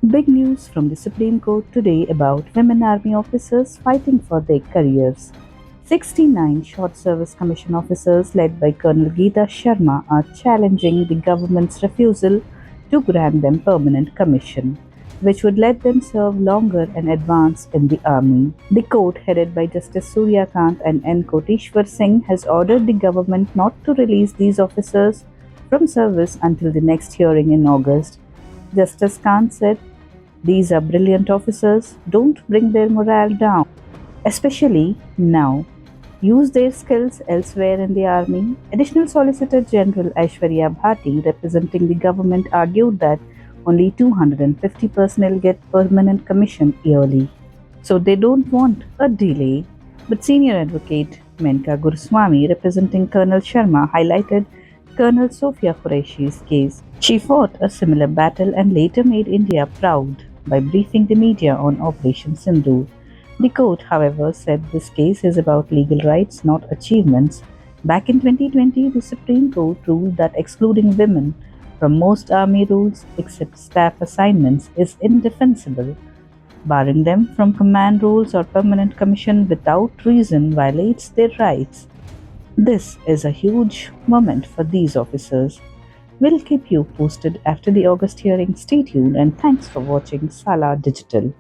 Big news from the Supreme Court today about women army officers fighting for their careers. 69 Short Service Commission officers led by Colonel Geeta Sharma are challenging the government's refusal to grant them permanent commission, which would let them serve longer and advance in the army. The court, headed by Justice Surya Kant and N. Koteshwar Singh, has ordered the government not to release these officers from service until the next hearing in August. Justice Kant said, "These are brilliant officers. Don't bring their morale down, especially now. Use their skills elsewhere in the army." Additional Solicitor General Aishwarya Bhati, representing the government, argued that only 250 personnel get permanent commission yearly, so they don't want a delay. But senior advocate Menka Guruswamy, representing Colonel Sharma, highlighted Colonel Sofia Qureshi's case. She fought a similar battle and later made India proud by briefing the media on Operation Sindhu. The court, however, said this case is about legal rights, not achievements. Back in 2020, the Supreme Court ruled that excluding women from most army roles except staff assignments is indefensible. Barring them from command roles or permanent commission without reason violates their rights. This is a huge moment for these officers. We'll keep you posted after the August hearing. Stay tuned and thanks for watching Salar Digital.